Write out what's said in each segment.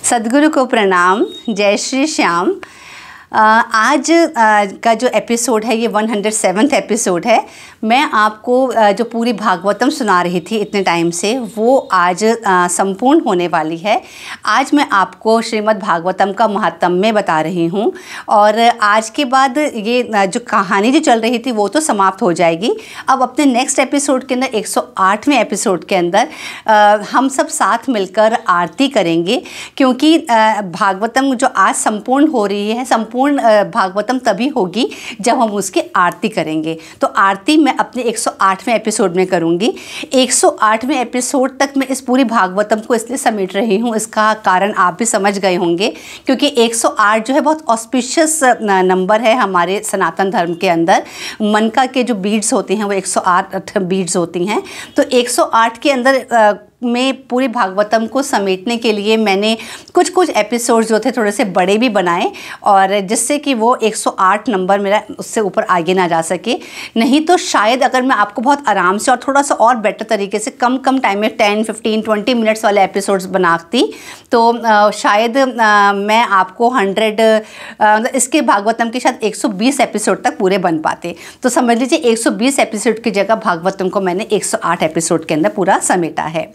सद्गुरु को प्रणाम। जय श्री श्याम। आज का जो एपिसोड है ये 107वां एपिसोड है। मैं आपको जो पूरी भागवतम सुना रही थी इतने टाइम से वो आज संपूर्ण होने वाली है। आज मैं आपको श्रीमद् भागवतम का महात्म्य बता रही हूँ और आज के बाद ये जो कहानी जो चल रही थी वो तो समाप्त हो जाएगी। अब अपने नेक्स्ट एपिसोड के अंदर 108वें एपिसोड के अंदर हम सब साथ मिलकर आरती करेंगे, क्योंकि भागवतम जो आज संपूर्ण हो रही है, संपूर्ण भागवतम तभी होगी जब हम उसकी आरती करेंगे। तो आरती मैं अपने 108वें एपिसोड में करूंगी। 108वें एपिसोड तक मैं इस पूरी भागवतम को इसलिए समेट रही हूँ, इसका कारण आप भी समझ गए होंगे, क्योंकि 108 जो है बहुत ऑस्पिशियस नंबर है हमारे सनातन धर्म के अंदर। मन का के जो बीड्स होती हैं वो 108 बीड्स होती हैं। तो 108 के अंदर में पूरी भागवतम को समेटने के लिए मैंने कुछ एपिसोड्स जो थे थोड़े से बड़े भी बनाए, और जिससे कि वो 108 नंबर मेरा उससे ऊपर आगे ना जा सके। नहीं तो शायद अगर मैं आपको बहुत आराम से और थोड़ा सा और बेटर तरीके से कम टाइम में 10, 15, 20 मिनट्स वाले एपिसोड्स बनाती तो शायद मैं आपको 100 इसके भागवतम के शायद 120 एपिसोड तक पूरे बन पाते। तो समझ लीजिए 120 एपिसोड की जगह भागवतम को मैंने 108 एपिसोड के अंदर पूरा समेटा है।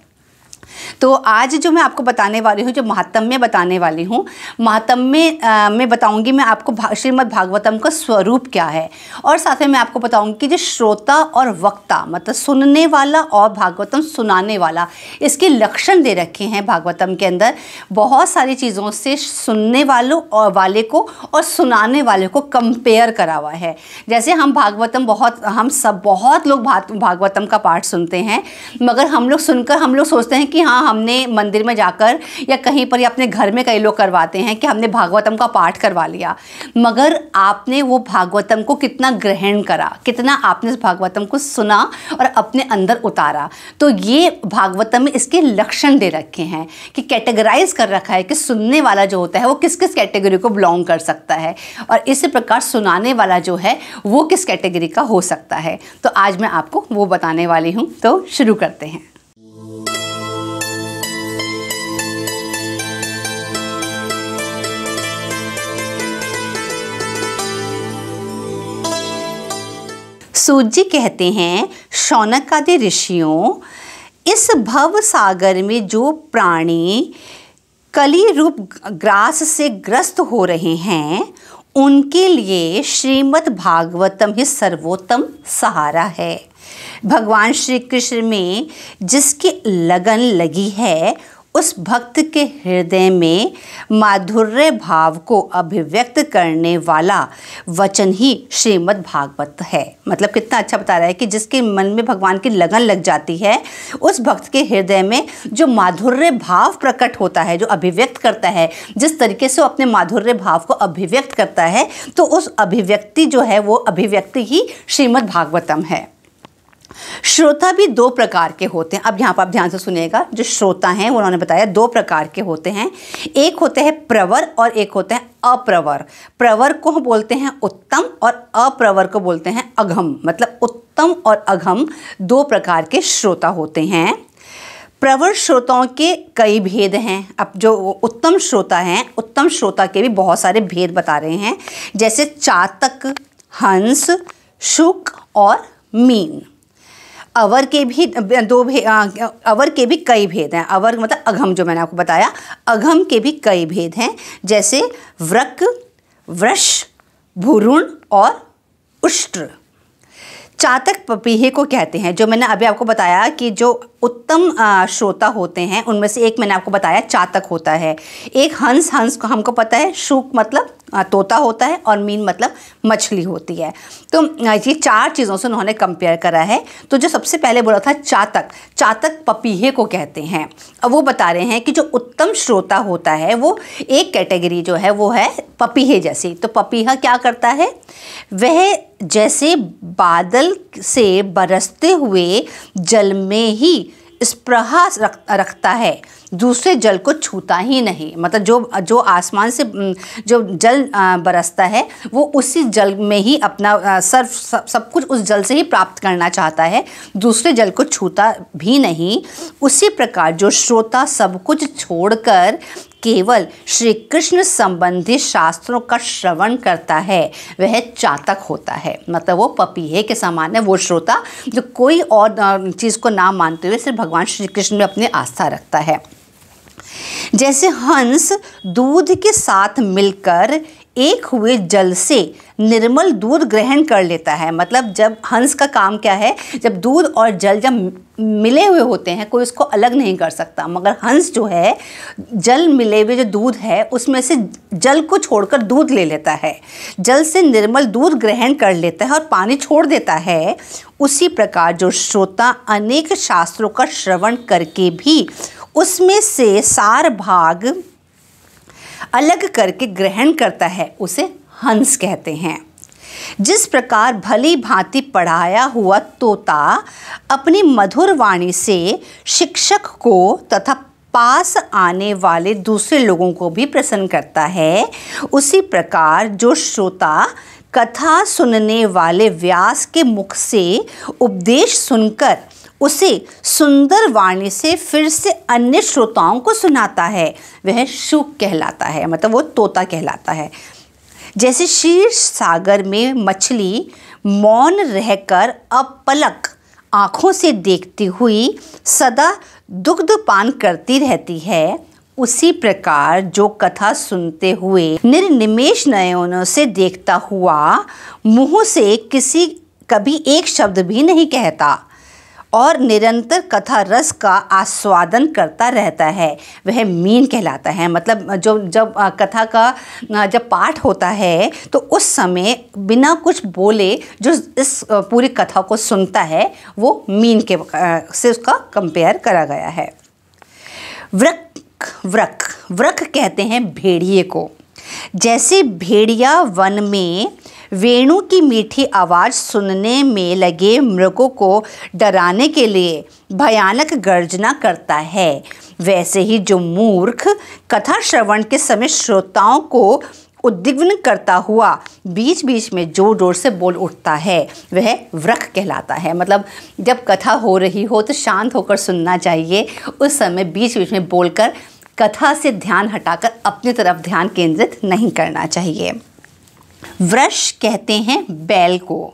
तो आज जो मैं आपको बताने वाली हूँ, जो महात्म्य बताने वाली हूँ, महात्म्य में बताऊँगी मैं आपको श्रीमद् भागवतम का स्वरूप क्या है, और साथ में मैं आपको बताऊँगी कि जो श्रोता और वक्ता मतलब सुनने वाला और भागवतम सुनाने वाला, इसके लक्षण दे रखे हैं भागवतम के अंदर। बहुत सारी चीज़ों से सुनने वालों और वाले को और सुनाने वाले को कंपेयर करा हुआ है। जैसे हम भागवतम बहुत लोग भागवतम का पाठ सुनते हैं, मगर हम लोग सुनकर हम लोग सोचते हैं कि हाँ, हमने मंदिर में जाकर या कहीं पर या अपने घर में कई लोग करवाते हैं कि हमने भागवतम का पाठ करवा लिया, मगर आपने वो भागवतम को कितना ग्रहण करा, कितना आपने इस भागवतम को सुना और अपने अंदर उतारा। तो ये भागवतम में इसके लक्षण दे रखे हैं कि कैटेगराइज कर रखा है कि सुनने वाला जो होता है वो किस किस कैटेगरी को बिलोंग कर सकता है, और इसी प्रकार सुनाने वाला जो है वो किस कैटेगरी का हो सकता है। तो आज मैं आपको वो बताने वाली हूँ। तो शुरू करते हैं। सूत जी कहते हैं, शौनक आदि ऋषियों, इस भव सागर में जो प्राणी कली रूप ग्रास से ग्रस्त हो रहे हैं उनके लिए श्रीमद् भागवतम ही सर्वोत्तम सहारा है। भगवान श्री कृष्ण में जिसकी लगन लगी है उस भक्त के हृदय में माधुर्य भाव को अभिव्यक्त करने वाला वचन ही श्रीमद् भागवत है। मतलब कितना अच्छा बता रहा है कि जिसके मन में भगवान की लगन लग जाती है, उस भक्त के हृदय में जो माधुर्य भाव प्रकट होता है, जो अभिव्यक्त करता है, जिस तरीके से वो अपने माधुर्य भाव को अभिव्यक्त करता है, तो उस अभिव्यक्ति जो है वो अभिव्यक्ति ही श्रीमद् भागवतम है। श्रोता भी दो प्रकार के होते हैं। अब यहाँ पर आप ध्यान से सुनिएगा, जो श्रोता हैं उन्होंने बताया दो प्रकार के होते हैं। एक होते हैं प्रवर और एक होते हैं अप्रवर। प्रवर को बोलते हैं उत्तम और अप्रवर को बोलते हैं अघम। मतलब उत्तम और अघम दो प्रकार के श्रोता होते हैं। प्रवर श्रोताओं के कई भेद हैं। अब जो उत्तम श्रोता हैं, उत्तम श्रोता के भी बहुत सारे भेद बता रहे हैं, जैसे चातक, हंस, शुक और मीन। अवर के भी अवर के भी कई भेद हैं। अवर मतलब अघम, जो मैंने आपको बताया, अघम के भी कई भेद हैं, जैसे व्रक, वृष, भूरुण और उष्ट्र। चातक पपीहे को कहते हैं, जो मैंने अभी आपको बताया कि जो उत्तम श्रोता होते हैं उनमें से एक मैंने आपको बताया चातक होता है। एक हंस को हमको पता है, शुक मतलब तोता होता है, और मीन मतलब मछली होती है। तो ये चार चीज़ों से उन्होंने कंपेयर करा है। तो जो सबसे पहले बोला था चातक पपीहे को कहते हैं। अब वो बता रहे हैं कि जो उत्तम श्रोता होता है वो एक कैटेगरी जो है वो है पपीहे जैसी। तो पपीहा क्या करता है, वह जैसे बादल से बरसते हुए जल में ही स्पृहा रखता है, दूसरे जल को छूता ही नहीं। मतलब जो आसमान से जो जल बरसता है वो उसी जल में ही अपना सब कुछ उस जल से ही प्राप्त करना चाहता है, दूसरे जल को छूता भी नहीं। उसी प्रकार जो श्रोता सब कुछ छोड़कर केवल श्री कृष्ण संबंधी शास्त्रों का श्रवण करता है वह चातक होता है। मतलब वो पपीहे के समान है वो श्रोता जो कोई और चीज़ को ना मानते हुए सिर्फ भगवान श्री कृष्ण में अपनी आस्था रखता है। जैसे हंस दूध के साथ मिलकर एक हुए जल से निर्मल दूध ग्रहण कर लेता है। मतलब जब हंस का काम क्या है, जब दूध और जल जब मिले हुए होते हैं कोई उसको अलग नहीं कर सकता, मगर हंस जो है जल मिले हुए जो दूध है उसमें से जल को छोड़कर दूध ले लेता है, जल से निर्मल दूध ग्रहण कर लेता है और पानी छोड़ देता है। उसी प्रकार जो श्रोता अनेक शास्त्रों का श्रवण करके भी उसमें से सार भाग अलग करके ग्रहण करता है उसे हंस कहते हैं। जिस प्रकार भली भांति पढ़ाया हुआ तोता अपनी मधुर वाणी से शिक्षक को तथा पास आने वाले दूसरे लोगों को भी प्रसन्न करता है, उसी प्रकार जो श्रोता कथा सुनने वाले व्यास के मुख से उपदेश सुनकर उसे सुंदर वाणी से फिर से अन्य श्रोताओं को सुनाता है वह शुक कहलाता है। मतलब वो तोता कहलाता है। जैसे क्षीर सागर में मछली मौन रहकर अपलक आँखों से देखती हुई सदा दुग्ध पान करती रहती है, उसी प्रकार जो कथा सुनते हुए निर्निमेष नयनों से देखता हुआ मुँह से किसी कभी एक शब्द भी नहीं कहता और निरंतर कथा रस का आस्वादन करता रहता है वह मीन कहलाता है। मतलब जब कथा का जब पाठ होता है तो उस समय बिना कुछ बोले जो इस पूरी कथा को सुनता है वो मीन के से उसका कंपेयर करा गया है। वृक कहते हैं भेड़िए को। जैसे भेड़िया वन में वेणु की मीठी आवाज़ सुनने में लगे मृगों को डराने के लिए भयानक गर्जना करता है, वैसे ही जो मूर्ख कथा श्रवण के समय श्रोताओं को उद्विग्न करता हुआ बीच बीच में जोर जोर से बोल उठता है वह वृक कहलाता है। मतलब जब कथा हो रही हो तो शांत होकर सुनना चाहिए, उस समय बीच बीच में बोलकर कथा से ध्यान हटाकर अपनी तरफ ध्यान केंद्रित नहीं करना चाहिए। वृष कहते हैं बैल को।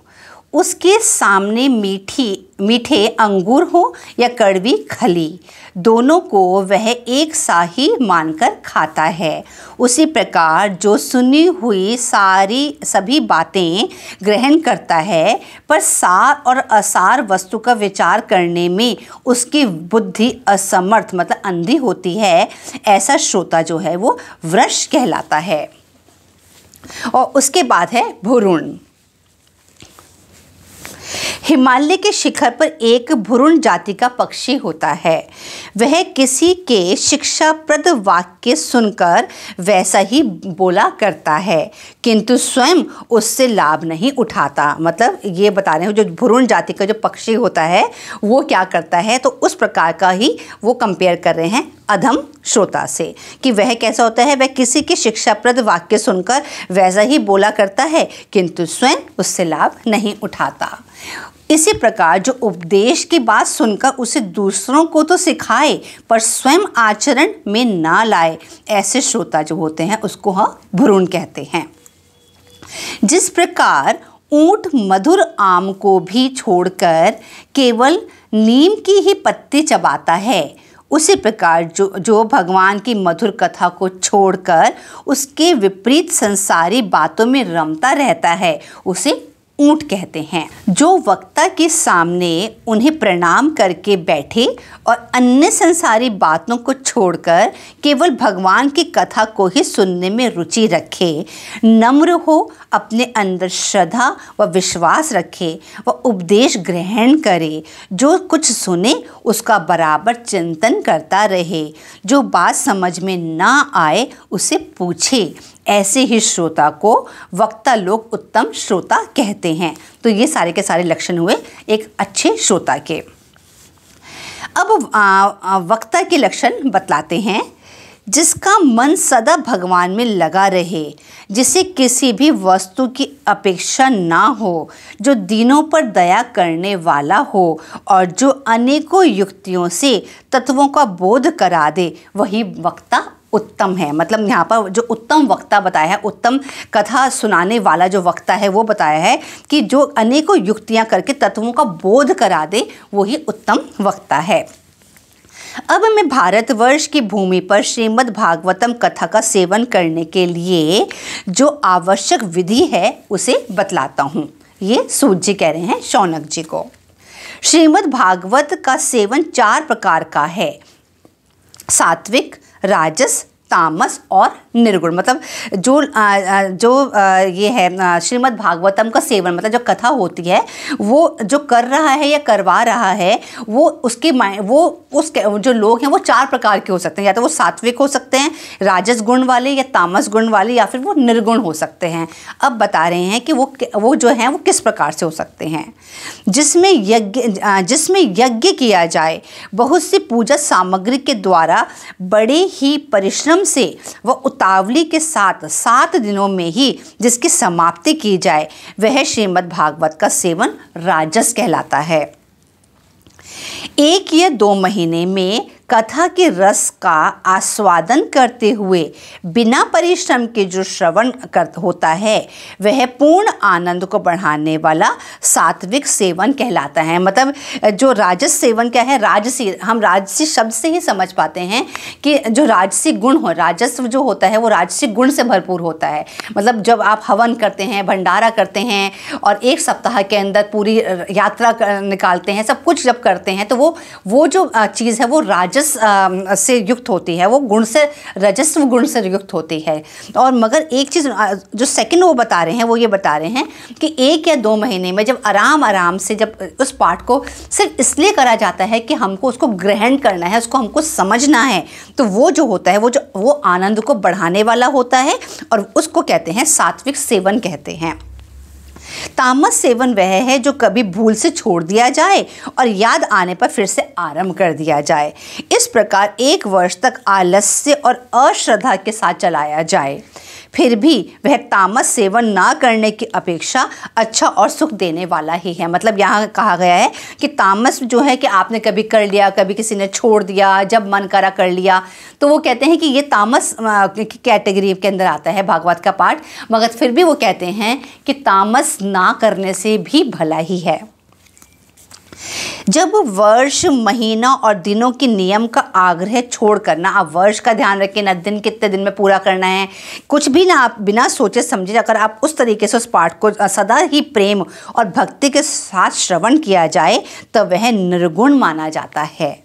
उसके सामने मीठे अंगूर हो या कड़वी खली, दोनों को वह एक सा ही मानकर खाता है। उसी प्रकार जो सुनी हुई सभी बातें ग्रहण करता है पर सार और असार वस्तु का विचार करने में उसकी बुद्धि असमर्थ मतलब अंधी होती है, ऐसा श्रोता जो है वो वृष कहलाता है। और उसके बाद है भुरुण। हिमालय के शिखर पर एक भुरुण जाति का पक्षी होता है। वह किसी के शिक्षाप्रद वाक्य सुनकर वैसा ही बोला करता है किंतु स्वयं उससे लाभ नहीं उठाता। मतलब ये बता रहे हैं जो भुरुण जाति का जो पक्षी होता है वो क्या करता है, तो उस प्रकार का ही वो कंपेयर कर रहे हैं अधम श्रोता से कि वह कैसा होता है, वह किसी के शिक्षाप्रद वाक्य सुनकर वैसा ही बोला करता है किंतु स्वयं उससे लाभ नहीं उठाता। इसी प्रकार जो उपदेश की बात सुनकर उसे दूसरों को तो सिखाए पर स्वयं आचरण में ना लाए, ऐसे श्रोता जो होते हैं उसको हम भ्रूण कहते हैं। जिस प्रकार ऊंट मधुर आम को भी छोड़कर केवल नीम की ही पत्ती चबाता है, उसी प्रकार जो भगवान की मधुर कथा को छोड़कर उसके विपरीत संसारी बातों में रमता रहता है उसे ऊंट कहते हैं। जो वक्ता के सामने उन्हें प्रणाम करके बैठे और अन्य संसारी बातों को छोड़कर केवल भगवान की कथा को ही सुनने में रुचि रखे, नम्र हो, अपने अंदर श्रद्धा व विश्वास रखे व उपदेश ग्रहण करे, जो कुछ सुने उसका बराबर चिंतन करता रहे, जो बात समझ में ना आए उसे पूछे, ऐसे ही श्रोता को वक्ता लोग उत्तम श्रोता कहते हैं। तो ये सारे के सारे लक्षण हुए एक अच्छे श्रोता के। अब वक्ता के लक्षण बतलाते हैं। जिसका मन सदा भगवान में लगा रहे, जिसे किसी भी वस्तु की अपेक्षा ना हो, जो दीनों पर दया करने वाला हो और जो अनेकों युक्तियों से तत्वों का बोध करा दे, वही वक्ता उत्तम है। मतलब यहाँ पर जो उत्तम वक्ता बताया है, उत्तम कथा सुनाने वाला जो वक्ता है वो बताया है कि जो अनेकों युक्तियाँ करके तत्वों का बोध करा दे वही उत्तम वक्ता है। अब मैं भारतवर्ष की भूमि पर श्रीमद् भागवतम कथा का सेवन करने के लिए जो आवश्यक विधि है उसे बतलाता हूँ। ये सूत जी कह रहे हैं शौनक जी को। श्रीमद् भागवत का सेवन 4 प्रकार का है, सात्विक, राजस, तामस और निर्गुण। मतलब जो ये है श्रीमद् भागवतम का सेवन, मतलब जो कथा होती है वो जो कर रहा है या करवा रहा है वो उसके जो लोग हैं वो 4 प्रकार के हो सकते हैं। या तो वो सात्विक हो सकते हैं, राजस गुण वाले, या तामस गुण वाले, या फिर वो निर्गुण हो सकते हैं। अब बता रहे हैं कि वो जो हैं वो किस प्रकार से हो सकते हैं। जिसमें यज्ञ किया जाए, बहुत सी पूजा सामग्री के द्वारा बड़े ही परिश्रम से व उतावली के साथ 7 दिनों में ही जिसकी समाप्ति की जाए वह श्रीमद् भागवत का सेवन राजस कहलाता है। 1 या 2 महीने में कथा के रस का आस्वादन करते हुए बिना परिश्रम के जो श्रवण होता है वह पूर्ण आनंद को बढ़ाने वाला सात्विक सेवन कहलाता है। मतलब जो राजस सेवन क्या है, राजसी, हम राजसी शब्द से ही समझ पाते हैं कि जो राजसी गुण हो, राजस्व जो होता है वो राजसी गुण से भरपूर होता है। मतलब जब आप हवन करते हैं, भंडारा करते हैं और 1 सप्ताह के अंदर पूरी यात्रा निकालते हैं, सब कुछ जब करते हैं तो वो जो चीज़ है वो राजस से युक्त होती है, वो गुण से, रजस्व गुण से युक्त होती है। और मगर एक चीज़ जो सेकंड वो बता रहे हैं वो ये बता रहे हैं कि 1 या 2 महीने में जब आराम से जब उस पाठ को सिर्फ इसलिए करा जाता है कि हमको उसको ग्रहण करना है, उसको हमको समझना है, तो वो जो होता है वो आनंद को बढ़ाने वाला होता है और उसको कहते हैं सात्विक सेवन कहते हैं। तामस सेवन वह है जो कभी भूल से छोड़ दिया जाए और याद आने पर फिर से आरंभ कर दिया जाए। इस प्रकार 1 वर्ष तक आलस्य और अश्रद्धा के साथ चलाया जाए, फिर भी वह तामस सेवन ना करने की अपेक्षा अच्छा और सुख देने वाला ही है। मतलब यहाँ कहा गया है कि तामस जो है कि आपने कभी कर लिया, कभी किसी ने छोड़ दिया, जब मन करा कर लिया, तो वो कहते हैं कि ये तामस की कैटेगरी के अंदर आता है भागवत का पाठ। मगर फिर भी वो कहते हैं कि तामस ना करने से भी भला ही है। जब वर्ष, महीना और दिनों के नियम का आग्रह छोड़ करना, आप वर्ष का ध्यान रखें ना, दिन कितने दिन में पूरा करना है, कुछ भी ना, आप बिना सोचे समझे अगर आप उस तरीके से उस पाठ को सदा ही प्रेम और भक्ति के साथ श्रवण किया जाए तो वह निर्गुण माना जाता है।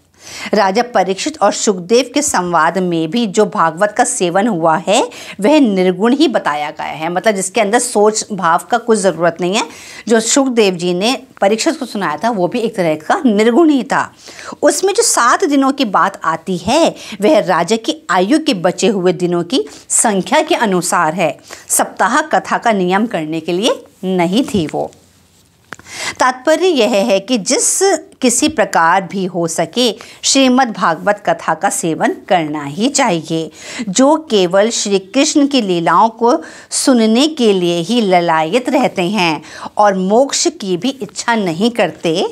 राजा परीक्षित और सुखदेव के संवाद में भी जो भागवत का सेवन हुआ है वह निर्गुण ही बताया गया है। मतलब जिसके अंदर सोच भाव का कुछ ज़रूरत नहीं है। जो सुखदेव जी ने परीक्षित को सुनाया था वो भी एक तरह का निर्गुण ही था। उसमें जो 7 दिनों की बात आती है वह राजा की आयु के बचे हुए दिनों की संख्या के अनुसार है, सप्ताह कथा का नियम करने के लिए नहीं थी। वो तात्पर्य यह है कि जिस किसी प्रकार भी हो सके श्रीमद् भागवत कथा का सेवन करना ही चाहिए। जो केवल श्री कृष्ण की लीलाओं को सुनने के लिए ही ललायित रहते हैं और मोक्ष की भी इच्छा नहीं करते,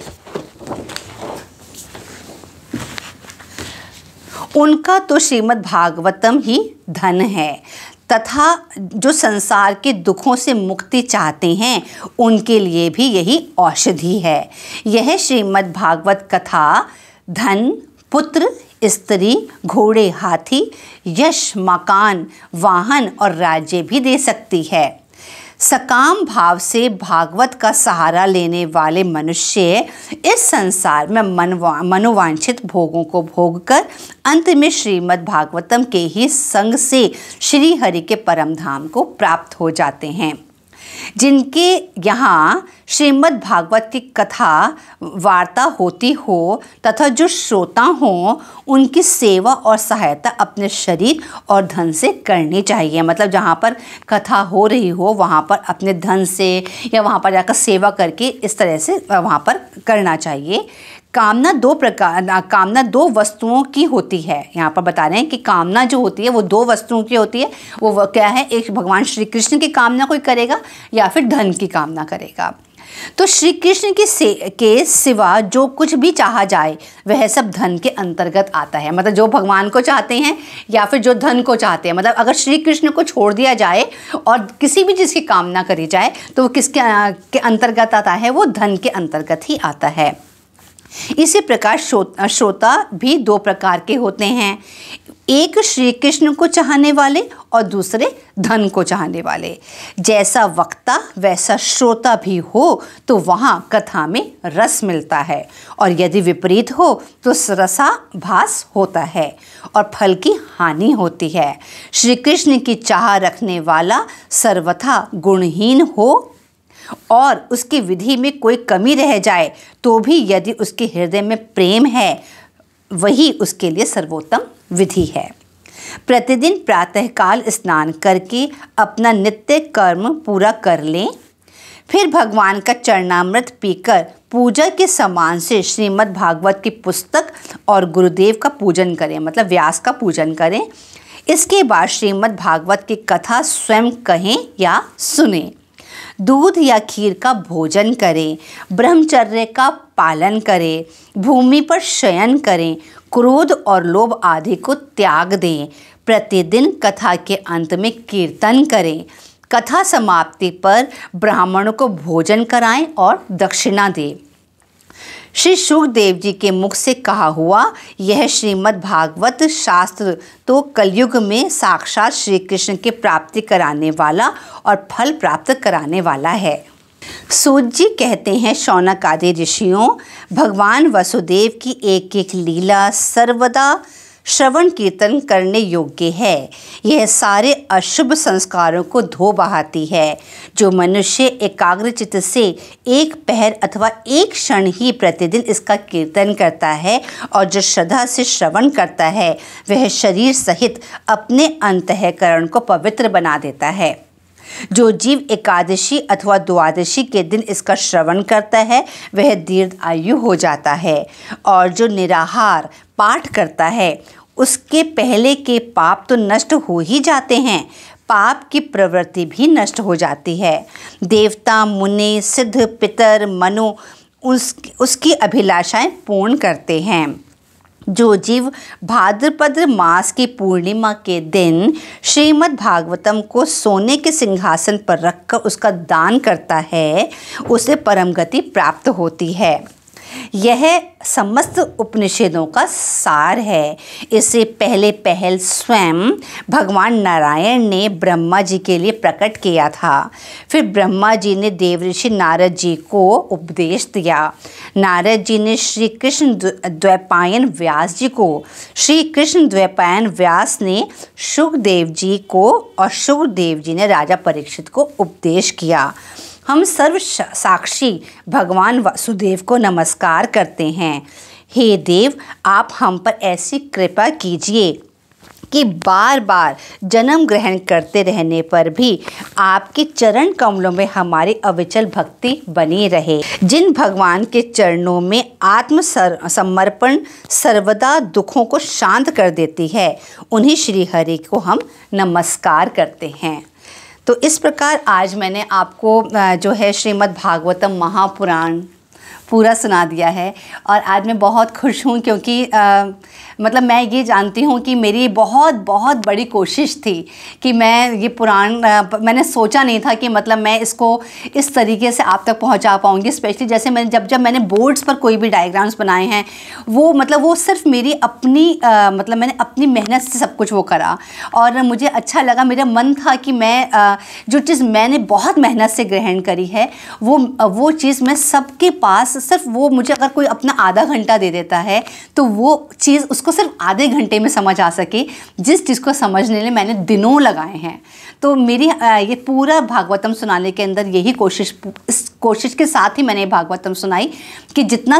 उनका तो श्रीमद् भागवतम ही धन है, तथा जो संसार के दुखों से मुक्ति चाहते हैं उनके लिए भी यही औषधि है। यह श्रीमद् भागवत कथा धन, पुत्र, स्त्री, घोड़े, हाथी, यश, मकान, वाहन और राज्य भी दे सकती है। सकाम भाव से भागवत का सहारा लेने वाले मनुष्य इस संसार में मनोवांछित भोगों को भोगकर अंत में श्रीमद् भागवतम के ही संग से श्री हरि के परम धाम को प्राप्त हो जाते हैं। जिनके यहाँ श्रीमद् भागवत की कथा वार्ता होती हो तथा जो श्रोता हों उनकी सेवा और सहायता अपने शरीर और धन से करनी चाहिए। मतलब जहाँ पर कथा हो रही हो वहाँ पर अपने धन से या वहाँ पर जाकर सेवा करके इस तरह से वहाँ पर करना चाहिए। कामना 2 वस्तुओं की होती है। यहाँ पर बता रहे हैं कि कामना जो होती है वो 2 वस्तुओं की होती है। वो क्या है, एक भगवान श्री कृष्ण की कामना कोई करेगा या फिर धन की कामना करेगा। तो श्री कृष्ण के सिवा जो कुछ भी चाहा जाए वह सब धन के अंतर्गत आता है। मतलब जो भगवान को चाहते हैं या फिर जो धन को चाहते हैं, मतलब अगर श्री कृष्ण को छोड़ दिया जाए और किसी भी चीज़ की कामना करी जाए तो वो किसके के अंतर्गत आता है? वो धन के अंतर्गत ही आता है। इसी प्रकार श्रोता भी दो प्रकार के होते हैं, एक श्री कृष्ण को चाहने वाले और दूसरे धन को चाहने वाले। जैसा वक्ता वैसा श्रोता भी हो तो वहाँ कथा में रस मिलता है, और यदि विपरीत हो तो रसाभास होता है और फल की हानि होती है। श्री कृष्ण की चाह रखने वाला सर्वथा गुणहीन हो और उसकी विधि में कोई कमी रह जाए तो भी यदि उसके हृदय में प्रेम है वही उसके लिए सर्वोत्तम विधि है। प्रतिदिन प्रातःकाल स्नान करके अपना नित्य कर्म पूरा कर लें, फिर भगवान का चरणामृत पीकर पूजा के समान से श्रीमद् भागवत की पुस्तक और गुरुदेव का पूजन करें, मतलब व्यास का पूजन करें। इसके बाद श्रीमद् भागवत की कथा स्वयं कहें या सुनें, दूध या खीर का भोजन करें, ब्रह्मचर्य का पालन करें, भूमि पर शयन करें, क्रोध और लोभ आदि को त्याग दें। प्रतिदिन कथा के अंत में कीर्तन करें, कथा समाप्ति पर ब्राह्मणों को भोजन कराएं और दक्षिणा दें। श्री सुखदेव जी के मुख से कहा हुआ यह श्रीमद् भागवत शास्त्र तो कलयुग में साक्षात श्री कृष्ण की प्राप्ति कराने वाला और फल प्राप्त कराने वाला है। सूत जी कहते हैं, शौनक आदि ऋषियों, भगवान वसुदेव की एक एक लीला सर्वदा श्रवण कीर्तन करने योग्य है। यह सारे अशुभ संस्कारों को धो बहाती है। जो मनुष्य एकाग्रचित्त से एक पहर अथवा एक क्षण ही प्रतिदिन इसका कीर्तन करता है और जो श्रद्धा से श्रवण करता है वह शरीर सहित अपने अंतःकरण को पवित्र बना देता है। जो जीव एकादशी अथवा द्वादशी के दिन इसका श्रवण करता है वह दीर्घ आयु हो जाता है, और जो निराहार पाठ करता है उसके पहले के पाप तो नष्ट हो ही जाते हैं, पाप की प्रवृत्ति भी नष्ट हो जाती है। देवता मुनि सिद्ध पितर मनु उसकी अभिलाषाएं पूर्ण करते हैं। जो जीव भाद्रपद मास की पूर्णिमा के दिन श्रीमद् भागवतम को सोने के सिंहासन पर रखकर उसका दान करता है उसे परम गति प्राप्त होती है। यह समस्त उपनिषदों का सार है। इसे पहले पहल स्वयं भगवान नारायण ने ब्रह्मा जी के लिए प्रकट किया था। फिर ब्रह्मा जी ने देवऋषि नारद जी को उपदेश दिया। नारद जी ने श्री कृष्ण द्वैपायन व्यास जी को, श्री कृष्ण द्वैपायन व्यास ने शुकदेव जी को और शुकदेव जी ने राजा परीक्षित को उपदेश किया। हम सर्व साक्षी भगवान वासुदेव को नमस्कार करते हैं। हे देव, आप हम पर ऐसी कृपा कीजिए कि बार बार जन्म ग्रहण करते रहने पर भी आपके चरण कमलों में हमारी अविचल भक्ति बनी रहे। जिन भगवान के चरणों में आत्म समर्पण सर्वदा दुखों को शांत कर देती है, उन्हीं श्री हरि को हम नमस्कार करते हैं। तो इस प्रकार आज मैंने आपको जो है श्रीमद् भागवतम महापुराण पूरा सुना दिया है, और आज मैं बहुत खुश हूँ क्योंकि मतलब मैं ये जानती हूँ कि मेरी बहुत बहुत बड़ी कोशिश थी कि मैं ये पुराण मैंने सोचा नहीं था कि मतलब मैं इसको इस तरीके से आप तक पहुँचा पाऊँगी। स्पेशली जैसे मैंने जब मैंने बोर्ड्स पर कोई भी डायग्राम्स बनाए हैं वो सिर्फ मेरी अपनी मतलब मैंने अपनी मेहनत से सब कुछ वो करा, और मुझे अच्छा लगा। मेरा मन था कि मैं जो चीज़ मैंने बहुत मेहनत से ग्रहण करी है वो चीज़ मैं सबके पास, सिर्फ वो मुझे अगर कोई अपना आधा घंटा दे देता है तो वो चीज़ उसको सिर्फ आधे घंटे में समझ आ सके, जिस चीज़ को समझने में मैंने दिनों लगाए हैं। तो मेरी ये पूरा भागवतम सुनाने के अंदर यही इस कोशिश के साथ ही मैंने भागवतम सुनाई कि जितना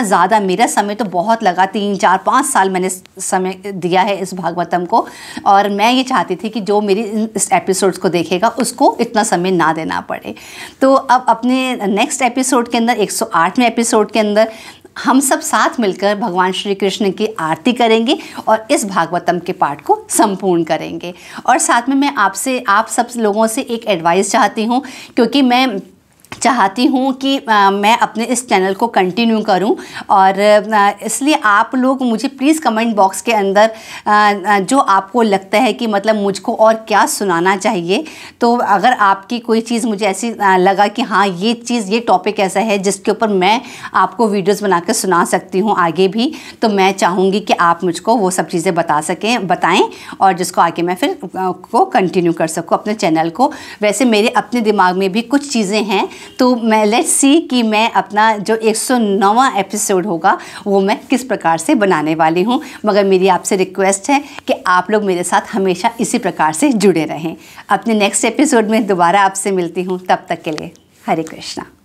ज़्यादा मेरा समय तो बहुत लगा, 3, 4, 5 साल मैंने समय दिया है इस भागवतम को, और मैं ये चाहती थी कि जो मेरी इस एपिसोड्स को देखेगा उसको इतना समय ना देना पड़े। तो अब अपने नेक्स्ट एपिसोड के अंदर 108वें एपिसोड के अंदर हम सब साथ मिलकर भगवान श्री कृष्ण की आरती करेंगे और इस भागवतम के पाठ को संपूर्ण करेंगे। और साथ में मैं आप सब लोगों से एक एडवाइस चाहती हूँ, क्योंकि मैं चाहती हूँ कि मैं अपने इस चैनल को कंटिन्यू करूँ। और इसलिए आप लोग मुझे प्लीज़ कमेंट बॉक्स के अंदर जो आपको लगता है कि मतलब मुझको और क्या सुनाना चाहिए, तो अगर आपकी कोई चीज़ मुझे ऐसी लगा कि हाँ ये चीज़, ये टॉपिक ऐसा है जिसके ऊपर मैं आपको वीडियोज़ बना कर सुना सकती हूँ आगे भी, तो मैं चाहूँगी कि आप मुझको वो सब चीज़ें बताएँ और जिसको आगे मैं फिर को कंटिन्यू कर सकूँ अपने चैनल को। वैसे मेरे अपने दिमाग में भी कुछ चीज़ें हैं, तो मैं लेट्स सी कि मैं अपना जो 109वां एपिसोड होगा वो मैं किस प्रकार से बनाने वाली हूँ। मगर मेरी आपसे रिक्वेस्ट है कि आप लोग मेरे साथ हमेशा इसी प्रकार से जुड़े रहें। अपने नेक्स्ट एपिसोड में दोबारा आपसे मिलती हूँ, तब तक के लिए हरे कृष्णा।